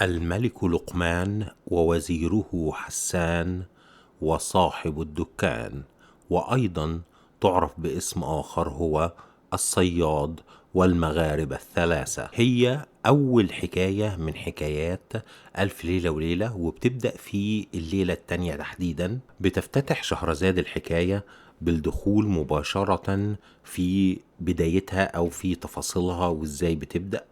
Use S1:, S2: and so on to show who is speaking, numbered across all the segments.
S1: الملك لقمان ووزيره حسان وصاحب الدكان، وأيضا تعرف باسم آخر هو الصياد والمغاربة الثلاثة. هي أول حكاية من حكايات ألف ليلة وليلة، وبتبدأ في الليلة التانية تحديدا. بتفتتح شهرزاد الحكاية بالدخول مباشرة في بدايتها أو في تفاصيلها وإزاي بتبدأ.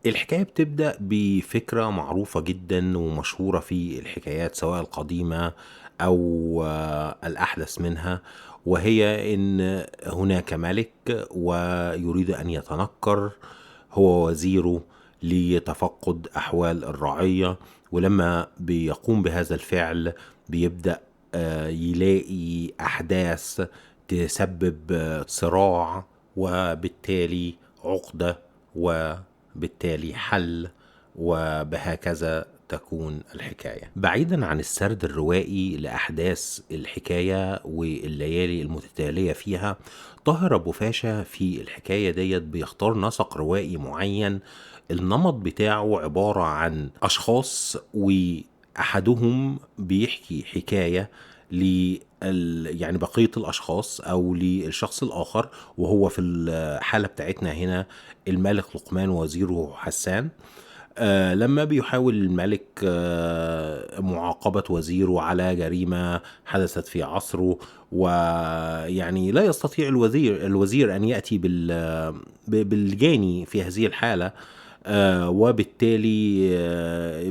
S1: الحكاية بتبدأ بفكرة معروفة جدا ومشهورة في الحكايات سواء القديمة أو الأحدث منها، وهي إن هناك ملك ويريد أن يتنكر هو وزيره لتفقد أحوال الرعية، ولما بيقوم بهذا الفعل بيبدأ يلاقي أحداث تسبب صراع وبالتالي عقدة وبالتالي حل، وبهكذا تكون الحكاية. بعيدا عن السرد الروائي لأحداث الحكاية والليالي المتتالية فيها، طاهر أبو فاشا في الحكاية ديت بيختار نسق روائي معين. النمط بتاعه عبارة عن أشخاص، وأحدهم بيحكي حكاية يعني بقية الأشخاص أو للشخص الآخر، وهو في الحالة بتاعتنا هنا الملك لقمان ووزيره حسان. لما بيحاول الملك معاقبة وزيره على جريمة حدثت في عصره، ويعني لا يستطيع الوزير أن يأتي بالجاني في هذه الحالة، وبالتالي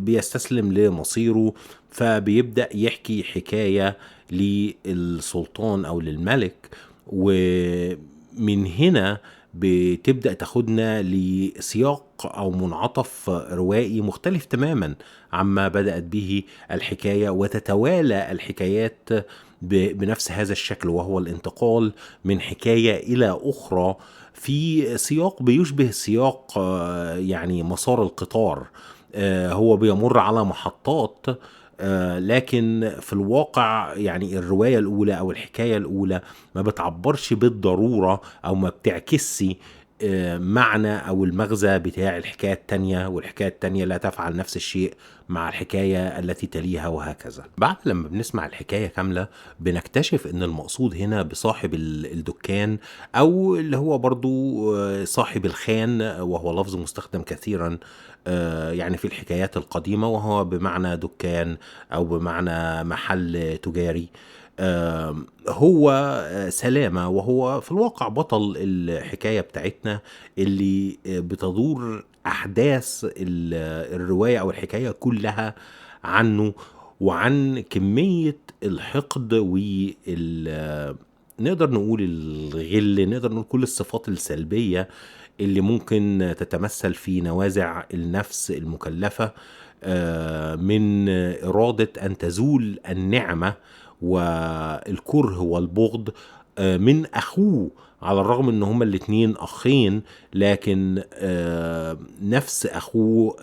S1: بيستسلم لمصيره. فبيبدأ يحكي حكاية للسلطان أو للملك، ومن هنا بتبدأ تاخدنا لسياق أو منعطف روائي مختلف تماما عما بدأت به الحكاية، وتتوالى الحكايات بنفس هذا الشكل، وهو الانتقال من حكاية إلى أخرى في سياق بيشبه سياق يعني مسار القطار. هو بيمر على محطات، لكن في الواقع يعني الرواية الأولى أو الحكاية الأولى ما بتعبرش بالضرورة أو ما بتعكسش معنى أو المغزى بتاع الحكاية التانية، والحكاية التانية لا تفعل نفس الشيء مع الحكاية التي تليها، وهكذا. بعد لما بنسمع الحكاية كاملة بنكتشف ان المقصود هنا بصاحب الدكان، او اللي هو برضو صاحب الخان، وهو لفظ مستخدم كثيرا يعني في الحكايات القديمة، وهو بمعنى دكان او بمعنى محل تجاري. هو سلامة، وهو في الواقع بطل الحكاية بتاعتنا اللي بتدور أحداث الرواية أو الحكاية كلها عنه، وعن كمية الحقد نقدر نقول الغل، نقدر نقول كل الصفات السلبية اللي ممكن تتمثل في نوازع النفس المكلفة من إرادة أن تزول النعمة والكره والبغض من أخوه، على الرغم ان هما الاتنين اخين، لكن نفس اخوه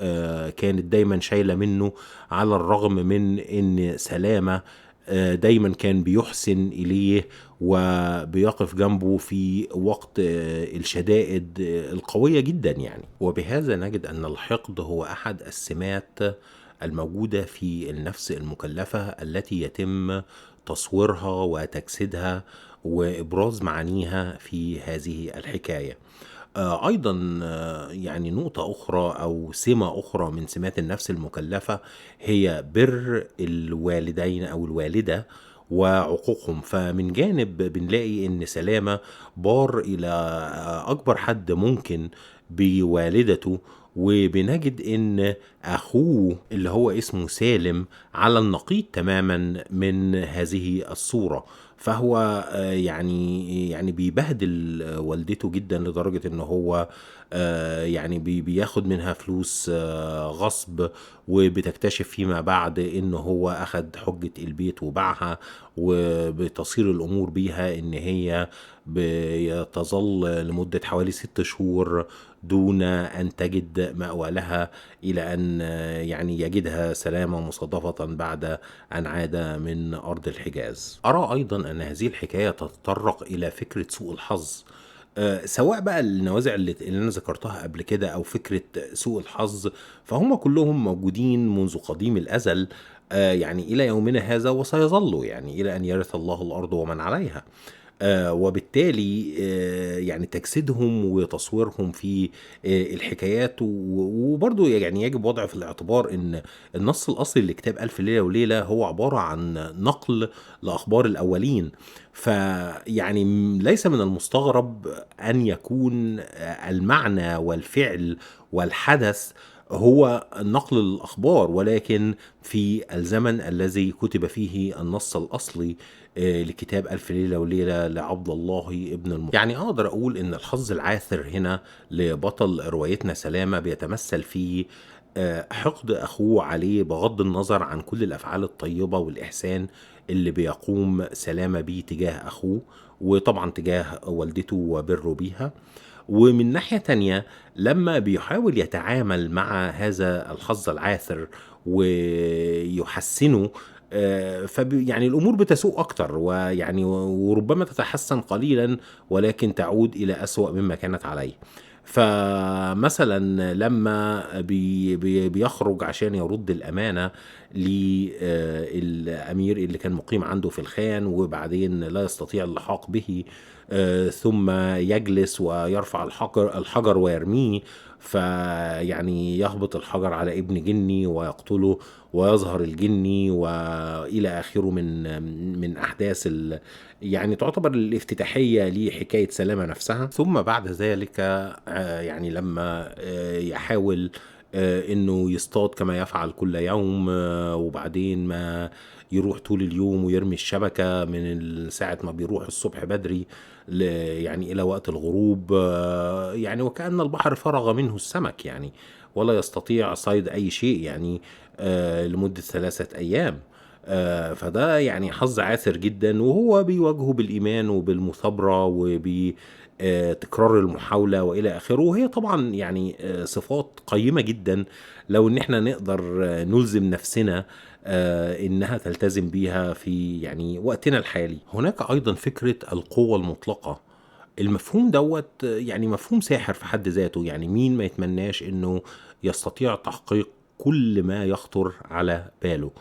S1: كانت دايما شايلة منه، على الرغم من ان سلامة دايما كان بيحسن اليه وبيقف جنبه في وقت الشدائد القوية جدا يعني. وبهذا نجد ان الحقد هو احد السمات الموجودة في النفس المكلفة التي يتم تصويرها وتجسيدها وإبراز معانيها في هذه الحكاية. أيضا يعني نقطة أخرى أو سمة أخرى من سمات النفس المكلفة هي بر الوالدين أو الوالدة وعقوقهم. فمن جانب بنلاقي إن سلامة بار إلى أكبر حد ممكن بوالدته، وبنجد ان اخوه اللي هو اسمه سالم على النقيض تماما من هذه الصورة. فهو يعني بيبهدل والدته جدا لدرجة ان هو يعني بياخد منها فلوس غصب، وبتكتشف فيما بعد ان هو اخد حجة البيت وباعها، وبتصير الامور بيها ان هي بتظل لمدة حوالي 6 شهور دون أن تجد مأوى لها، إلى أن يعني يجدها سلامة مصادفة بعد أن عاد من أرض الحجاز. أرى أيضا أن هذه الحكاية تتطرق إلى فكرة سوء الحظ، سواء بقى النوازع اللي أنا ذكرتها قبل كده أو فكرة سوء الحظ، فهم كلّهم موجودين منذ قديم الأزل، يعني إلى يومنا هذا وسيظلوا يعني إلى أن يرث الله الأرض ومن عليها. وبالتالي يعني تجسيدهم وتصويرهم في الحكايات وبرضه يعني يجب وضع في الاعتبار إن النص الأصلي لكتاب ألف ليلة وليلة هو عبارة عن نقل لأخبار الأولين، فيعني ليس من المستغرب أن يكون المعنى والفعل والحدث هو نقل الأخبار، ولكن في الزمن الذي كتب فيه النص الأصلي لكتاب ألف ليلة وليلة لعبد الله ابن يعني أقدر أقول إن الحظ العاثر هنا لبطل روايتنا سلامة بيتمثل في حقد أخوه عليه بغض النظر عن كل الأفعال الطيبة والإحسان اللي بيقوم سلامة بيه تجاه أخوه، وطبعا تجاه والدته وبره بيها. ومن ناحية تانية لما بيحاول يتعامل مع هذا الحظ العاثر ويحسنه، يعني الأمور بتسوء أكتر، ويعني وربما تتحسن قليلا ولكن تعود إلى أسوأ مما كانت عليه. فمثلا لما بيخرج عشان يرد الأمانة للأمير اللي كان مقيم عنده في الخان وبعدين لا يستطيع اللحاق به، ثم يجلس ويرفع الحجر ويرميه، فيعني يهبط الحجر على ابن جني ويقتله ويظهر الجني وإلى آخره من أحداث يعني تعتبر الافتتاحية لحكاية سلامة نفسها. ثم بعد ذلك يعني لما يحاول انه يصطاد كما يفعل كل يوم، وبعدين ما يروح طول اليوم ويرمي الشبكة من ساعة ما بيروح الصبح بدري يعني إلى وقت الغروب، يعني وكأن البحر فرغ منه السمك يعني، ولا يستطيع صيد أي شيء يعني لمدة 3 أيام. فده يعني حظ عاثر جدا، وهو بيواجهه بالإيمان وبالمثابرة وبتكرار المحاولة وإلى آخره، وهي طبعا يعني صفات قيمة جدا لو إن احنا نقدر نلزم نفسنا إنها تلتزم بيها في يعني وقتنا الحالي. هناك أيضا فكرة القوة المطلقة. المفهوم دوت يعني مفهوم ساحر في حد ذاته، يعني مين ما يتمناش إنه يستطيع تحقيق كل ما يخطر على باله.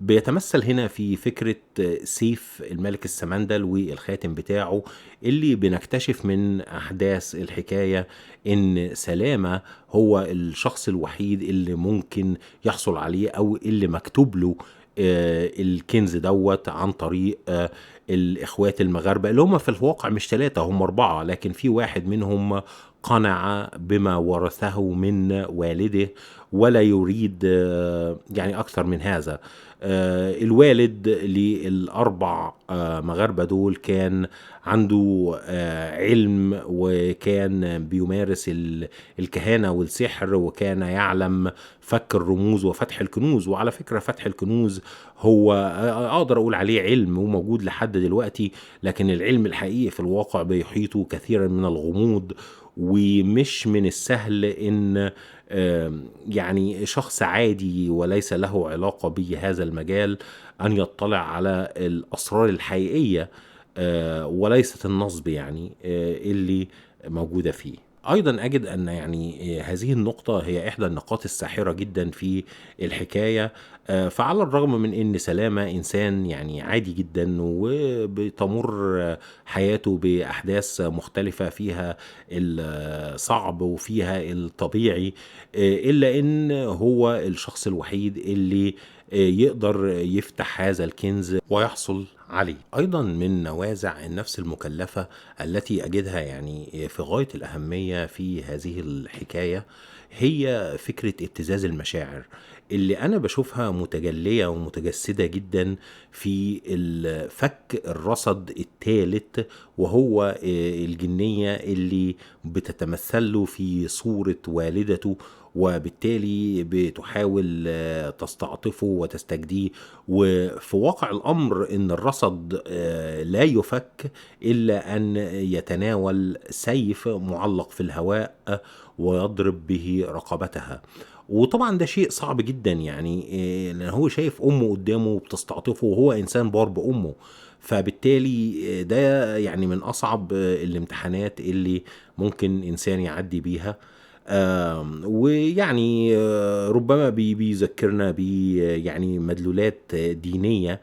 S1: بيتمثل هنا في فكرة سيف الملك السمندل والخاتم بتاعه، اللي بنكتشف من أحداث الحكاية إن سلامة هو الشخص الوحيد اللي ممكن يحصل عليه أو اللي مكتوب له الكنز دوت عن طريق الإخوات المغاربة، اللي هم في الواقع مش 3، هم 4، لكن في واحد منهم قنع بما ورثه من والده ولا يريد يعني أكثر من هذا. الوالد للأربع مغاربة دول كان عنده علم، وكان بيمارس الكهانة والسحر، وكان يعلم فك الرموز وفتح الكنوز. وعلى فكرة فتح الكنوز هو أقدر أقول عليه علم وموجود لحد دلوقتي، لكن العلم الحقيقي في الواقع بيحيطه كثيرا من الغموض، ومش من السهل إن يعني شخص عادي وليس له علاقة بهذا المجال أن يطلع على الأسرار الحقيقية وليست النصب يعني اللي موجودة فيه. أيضا أجد أن يعني هذه النقطة هي إحدى النقاط الساحرة جدا في الحكاية. فعلى الرغم من أن سلامة إنسان يعني عادي جدا وبتمر حياته بأحداث مختلفة فيها الصعب وفيها الطبيعي، إلا أن هو الشخص الوحيد اللي يقدر يفتح هذا الكنز ويحصل عليه. أيضا من نوازع النفس المكلفة التي أجدها يعني في غاية الأهمية في هذه الحكاية هي فكرة ابتزاز المشاعر، اللي أنا بشوفها متجلية ومتجسدة جدا في فك الرصد الثالث، وهو الجنية اللي بتتمثل له في صورة والدته، وبالتالي بتحاول تستعطفه وتستجديه. وفي واقع الأمر إن الرصد لا يفك إلا أن يتناول سيف معلق في الهواء ويضرب به رقبتها. وطبعًا ده شيء صعب جدًا يعني لأن هو شايف أمه قدّامه وبتستعطفه وهو إنسان بار بأمه، فبالتالي ده يعني من أصعب الامتحانات اللي ممكن إنسان يعدّي بيها. ويعني ربما بيذكّرنا يعني مدلولات دينية.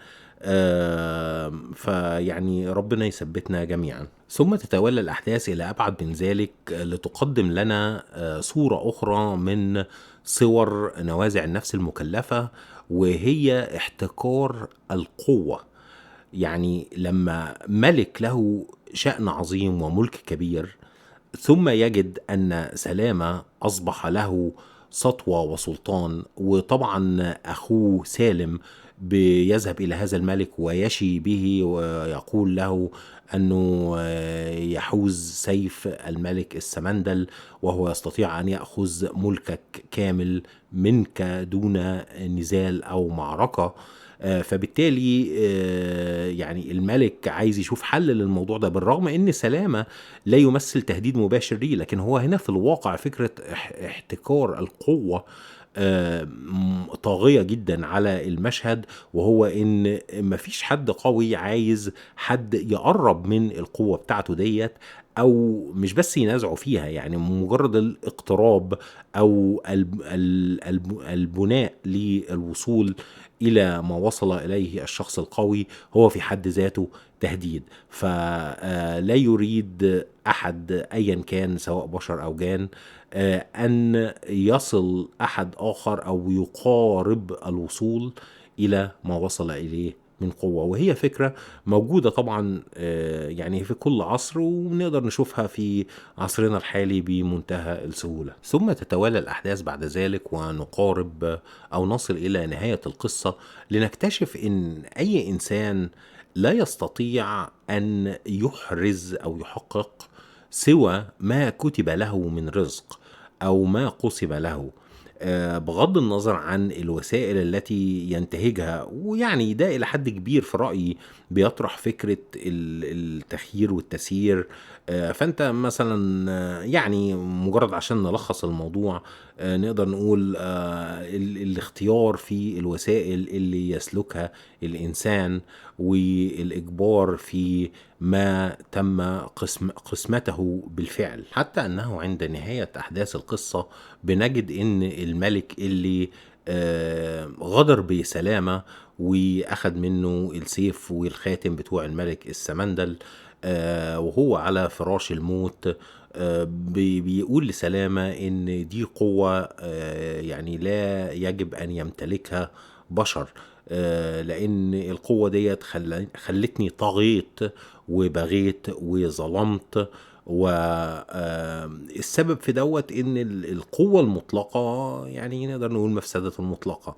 S1: فيعني ربنا يثبّتنا جميعًا. ثم تتوالى الأحداث إلى أبعد من ذلك لتقدّم لنا صورة أخرى من صور نوازع النفس المكلفة، وهي احتكار القوة. يعني لما ملك له شأن عظيم وملك كبير ثم يجد أن سلامة أصبح له سطوة وسلطان، وطبعا أخوه سالم بيذهب إلى هذا الملك ويشي به ويقول له أنه يحوز سيف الملك السمندل وهو يستطيع أن يأخذ ملكك كامل منك دون نزال أو معركة. فبالتالي يعني الملك عايز يشوف حل للموضوع ده، بالرغم ان سلامة لا يمثل تهديد مباشر ليه، لكن هو هنا في الواقع فكرة احتكار القوة طاغية جدا على المشهد، وهو ان مفيش حد قوي عايز حد يقرب من القوة بتاعته ديت، او مش بس ينازعوا فيها، يعني مجرد الاقتراب او البناء للوصول الى ما وصل اليه الشخص القوي هو في حد ذاته تهديد. فلا يريد احد ايا كان سواء بشر او جان ان يصل احد اخر او يقارب الوصول الى ما وصل اليه من قوة. وهي فكرة موجودة طبعا يعني في كل عصر، ونقدر نشوفها في عصرنا الحالي بمنتهى السهولة. ثم تتوالى الأحداث بعد ذلك ونقارب أو نصل إلى نهاية القصة، لنكتشف أن أي إنسان لا يستطيع أن يحرز أو يحقق سوى ما كتب له من رزق أو ما قسم له، بغض النظر عن الوسائل التي ينتهجها. ويعني ده إلى حد كبير في رأيي بيطرح فكرة التخيير والتسيير. فأنت مثلا يعني مجرد عشان نلخص الموضوع نقدر نقول الاختيار في الوسائل اللي يسلكها الإنسان، والإجبار في ما تم قسمته بالفعل، حتى أنه عند نهاية أحداث القصة بنجد ان الملك اللي غدر بسلامة واخد منه السيف والخاتم بتوع الملك السمندل وهو على فراش الموت بيقول لسلامة ان دي قوة يعني لا يجب ان يمتلكها بشر، لان القوة ديت خلتني طغيت وبغيت وظلمت. والسبب في دوت ان القوة المطلقة يعني نقدر نقول مفسدة المطلقة.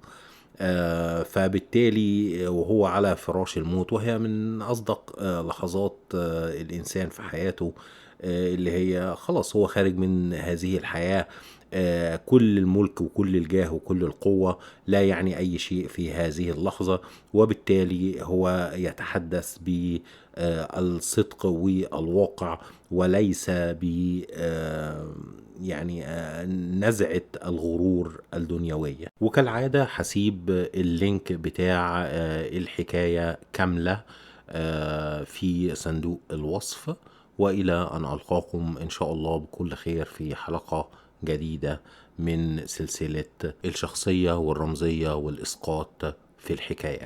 S1: فبالتالي وهو على فراش الموت، وهي من أصدق لحظات الإنسان في حياته، اللي هي خلاص هو خارج من هذه الحياة، كل الملك وكل الجاه وكل القوة لا يعني أي شيء في هذه اللحظة، وبالتالي هو يتحدث بالصدق والواقع وليس ب يعني نزعة الغرور الدنيوية. وكالعادة هسيب اللينك بتاع الحكاية كاملة في صندوق الوصف، وإلى أن ألقاكم إن شاء الله بكل خير في حلقة جديدة من سلسلة الشخصية والرمزية والإسقاط في الحكاية.